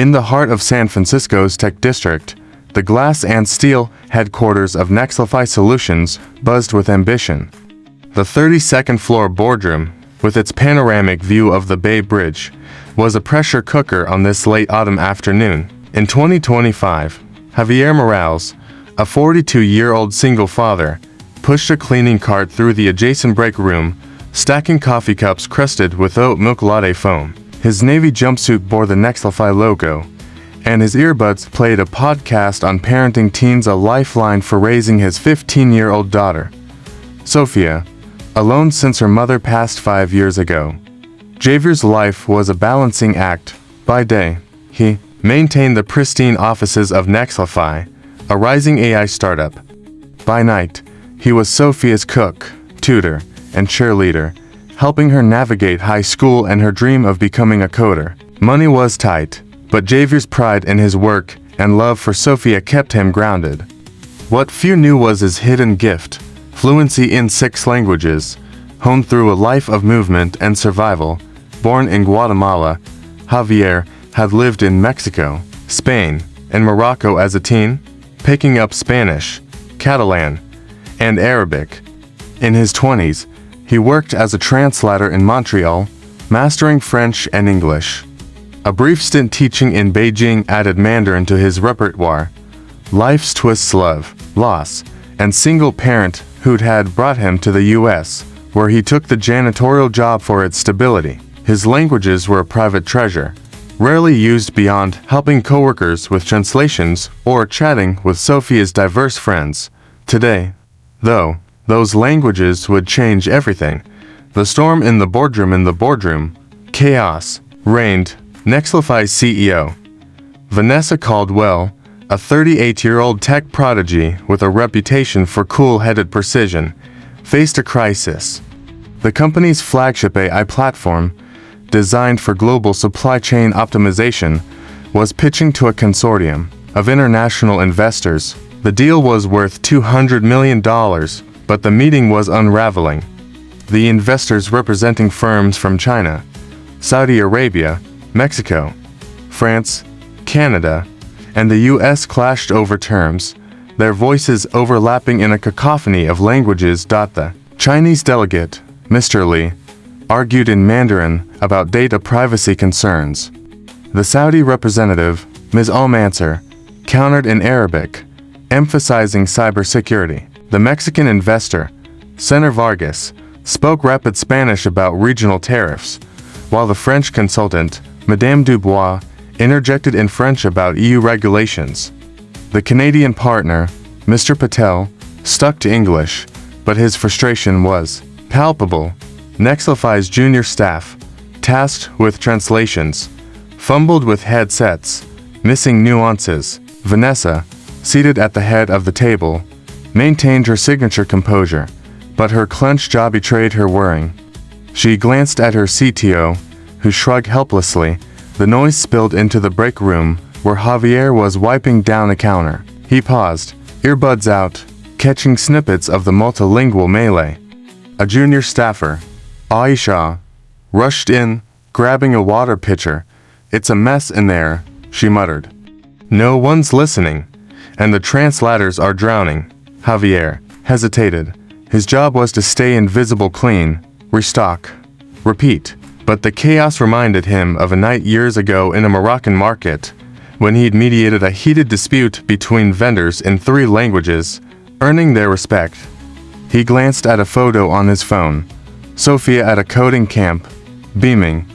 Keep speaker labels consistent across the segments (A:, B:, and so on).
A: In the heart of San Francisco's tech district, the glass and steel headquarters of Nexlify Solutions buzzed with ambition. The 32nd floor boardroom, with its panoramic view of the Bay Bridge, was a pressure cooker on this late autumn afternoon. In 2025, Javier Morales, a 42-year-old single father, pushed a cleaning cart through the adjacent break room, stacking coffee cups crusted with oat milk latte foam. His navy jumpsuit bore the Nexlify logo, and his earbuds played a podcast on parenting teens, a lifeline for raising his 15-year-old daughter, Sophia, alone since her mother passed 5 years ago. Javier's life was a balancing act. By day, he maintained the pristine offices of Nexlify, a rising AI startup. By night, he was Sophia's cook, tutor, and cheerleader, helping her navigate high school and her dream of becoming a coder. Money was tight, but Javier's pride in his work and love for Sophia kept him grounded. What few knew was his hidden gift: fluency in 6 languages. Honed through a life of movement and survival, born in Guatemala, Javier had lived in Mexico, Spain, and Morocco as a teen, picking up Spanish, Catalan, and Arabic. In his 20s, he worked as a translator in Montreal, mastering French and English. A brief stint teaching in Beijing added Mandarin to his repertoire. Life's twists, love, loss, and single parenthood had brought him to the U.S., where he took the janitorial job for its stability. His languages were a private treasure, rarely used beyond helping coworkers with translations or chatting with Sophia's diverse friends. Today, though, those languages would change everything. The storm in the boardroom, chaos reigned. Nexlify's CEO, Vanessa Caldwell, a 38-year-old tech prodigy with a reputation for cool-headed precision, faced a crisis. The company's flagship AI platform, designed for global supply chain optimization, was pitching to a consortium of international investors. The deal was worth $200 million, but the meeting was unraveling. The investors, representing firms from China, Saudi Arabia, Mexico, France, Canada, and the U.S., clashed over terms, their voices overlapping in a cacophony of languages. The Chinese delegate, Mr. Li, argued in Mandarin about data privacy concerns. The Saudi representative, Ms. Al-Mansur, countered in Arabic, emphasizing cybersecurity. The Mexican investor, Senator Vargas, spoke rapid Spanish about regional tariffs, while the French consultant, Madame Dubois, interjected in French about EU regulations. The Canadian partner, Mr. Patel, stuck to English, but his frustration was palpable. Nexlify's junior staff, tasked with translations, fumbled with headsets, missing nuances. Vanessa, seated at the head of the table, maintained her signature composure, but her clenched jaw betrayed her worrying. She glanced at her CTO, who shrugged helplessly. The noise spilled into the break room, where Javier was wiping down a counter. He paused, earbuds out, catching snippets of the multilingual melee. A junior staffer, Aisha, rushed in, grabbing a water pitcher. "It's a mess in there," she muttered. "No one's listening, and the translators are drowning." Javier hesitated. His job was to stay invisible, clean, restock, repeat. But the chaos reminded him of a night years ago in a Moroccan market, when he'd mediated a heated dispute between vendors in 3 languages, earning their respect. He glanced at a photo on his phone. Sophia at a coding camp, beaming.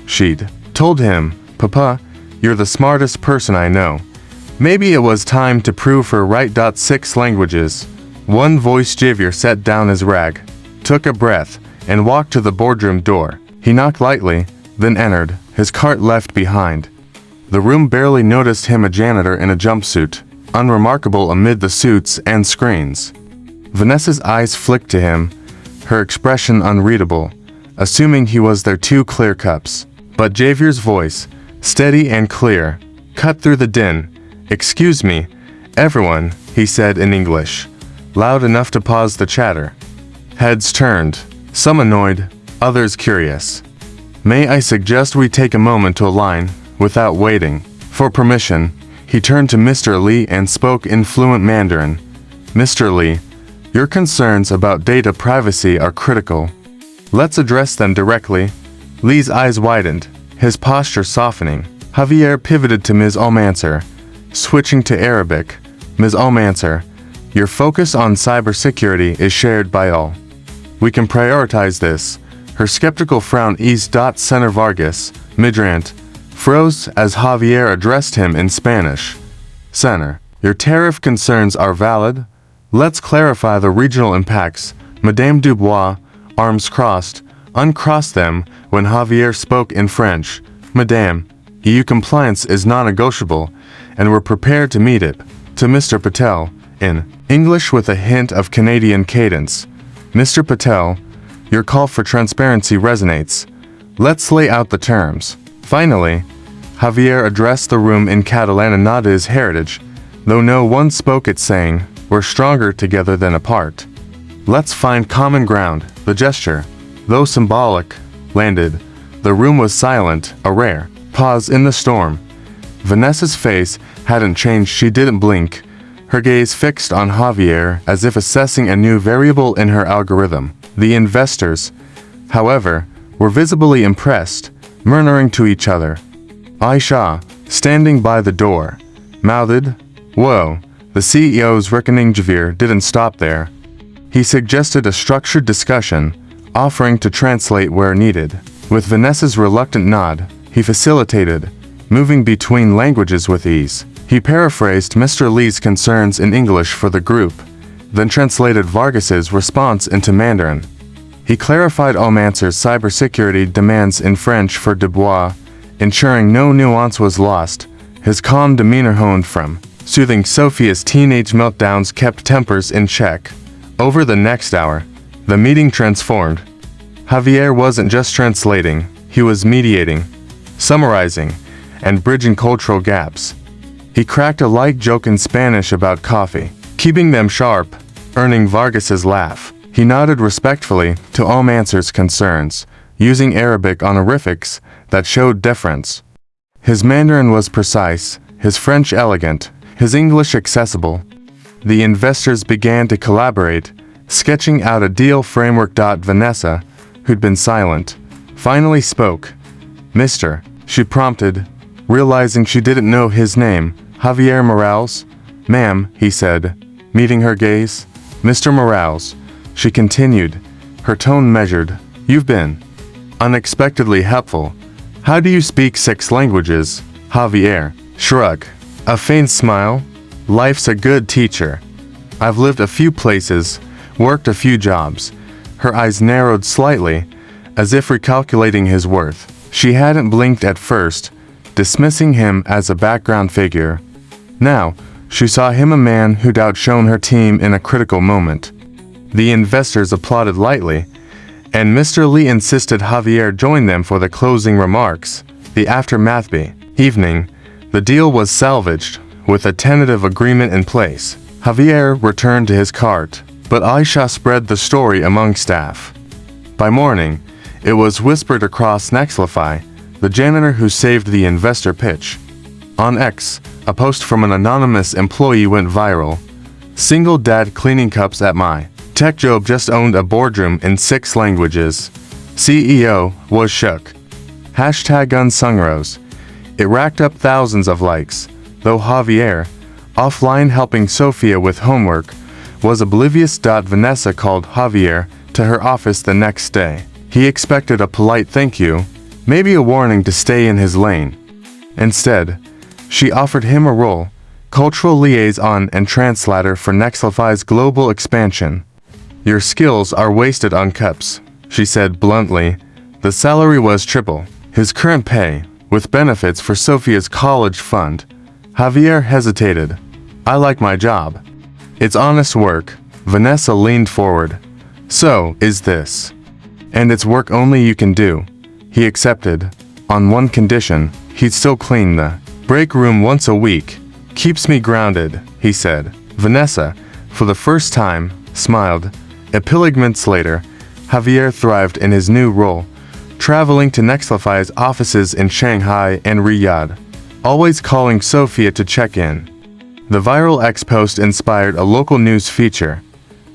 A: She'd told him, "Papa, you're the smartest person I know." Maybe it was time to prove her right. 6 languages. One voice. Javier set down his rag, took a breath, and walked to the boardroom door. He knocked lightly, then entered, his cart left behind. The room barely noticed him, a janitor in a jumpsuit, unremarkable amid the suits and screens. Vanessa's eyes flicked to him, her expression unreadable, assuming he was their 2 clear cups. But Javier's voice, steady and clear, cut through the din. "Excuse me, everyone," he said in English, loud enough to pause the chatter. Heads turned, some annoyed, others curious. "May I suggest we take a moment to align, without waiting For permission, he turned to Mr. Li and spoke in fluent Mandarin. Mr. Li, your concerns about data privacy are critical. Let's address them directly. Li's eyes widened, his posture softening. Javier pivoted to Ms. Almancer, switching to Arabic. Ms. Almancer, your focus on cybersecurity is shared by all. We can prioritize this. Her skeptical frown eased. Senator Vargas, Midrant, froze as Javier addressed him in Spanish. Senator, your tariff concerns are valid. Let's clarify the regional impacts. Madame Dubois, arms crossed, uncrossed them when Javier spoke in French. Madame, EU compliance is non-negotiable, and we're prepared to meet it. To Mr. Patel, in English with a hint of Canadian cadence. Mr. Patel, your call for transparency resonates. Let's lay out the terms. Finally, Javier addressed the room in Catalan and nodded his heritage, though no one spoke it, saying, we're stronger together than apart. Let's find common ground. The gesture, though symbolic, landed. The room was silent, a rare pause in the storm. Vanessa's face hadn't changed. She didn't blink, her gaze fixed on Javier as if assessing a new variable in her algorithm. The investors, however, were visibly impressed, murmuring to each other. Aisha, standing by the door, mouthed, whoa. The CEO's reckoning. Javier didn't stop there. He suggested a structured discussion, offering to translate where needed. With Vanessa's reluctant nod, he facilitated, moving between languages with ease. He paraphrased Mr. Li's concerns in English for the group, then translated Vargas's response into Mandarin. He clarified Almancer's cybersecurity demands in French for Dubois, ensuring no nuance was lost. His calm demeanor honed from soothing Sophia's teenage meltdowns kept tempers in check. Over the next hour, the meeting transformed. Javier wasn't just translating, he was mediating, summarizing, and bridging cultural gaps. He cracked a light joke in Spanish about coffee, keeping them sharp, earning Vargas's laugh. He nodded respectfully to Almancer's concerns, using Arabic honorifics that showed deference. His Mandarin was precise, his French elegant, his English accessible. The investors began to collaborate, sketching out a deal framework. Vanessa, who'd been silent, finally spoke. Mr. She prompted, realizing she didn't know his name. Javier Morales? Ma'am, he said, meeting her gaze. Mr. Morales, she continued, her tone measured. You've been unexpectedly helpful. How do you speak 6 languages? Javier, shrug. A faint smile. Life's a good teacher. I've lived a few places, worked a few jobs. Her eyes narrowed slightly, as if recalculating his worth. She hadn't blinked at first, dismissing him as a background figure. Now, she saw him a man who'd outshone her team in a critical moment. The investors applauded lightly, and Mr. Li insisted Javier join them for the closing remarks. The aftermath evening, the deal was salvaged, with a tentative agreement in place. Javier returned to his cart, but Aisha spread the story among staff. By morning, it was whispered across Nexlify, the janitor who saved the investor pitch. On X, a post from an anonymous employee went viral. Single dad cleaning cups at my tech job just owned a boardroom in 6 languages. CEO was shook. #Unsung rose. It racked up thousands of likes, though Javier, offline helping Sophia with homework, was oblivious. Vanessa called Javier to her office the next day. He expected a polite thank you, maybe a warning to stay in his lane. Instead, she offered him a role, cultural liaison and translator for Nexlify's global expansion. Your skills are wasted on cups, she said bluntly. The salary was triple his current pay, with benefits for Sophia's college fund. Javier hesitated. I like my job. It's honest work. Vanessa leaned forward. So is this. And it's work only you can do. He accepted. On one condition, he'd still clean the break room once a week. Keeps me grounded, he said. Vanessa, for the first time, smiled. Months later, Javier thrived in his new role, traveling to Nexlify's offices in Shanghai and Riyadh. always calling Sofia to check in. The viral X post inspired a local news feature,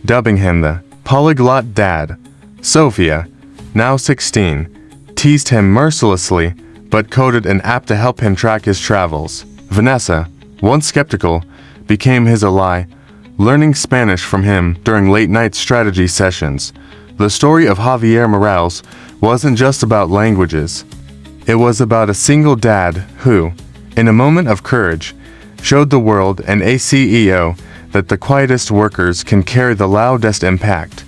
A: dubbing him the Polyglot Dad. Sofia, now 16, teased him mercilessly, but coded an app to help him track his travels. Vanessa, once skeptical, became his ally, learning Spanish from him during late-night strategy sessions. The story of Javier Morales wasn't just about languages. It was about a single dad who, in a moment of courage, showed the world and a CEO that the quietest workers can carry the loudest impact.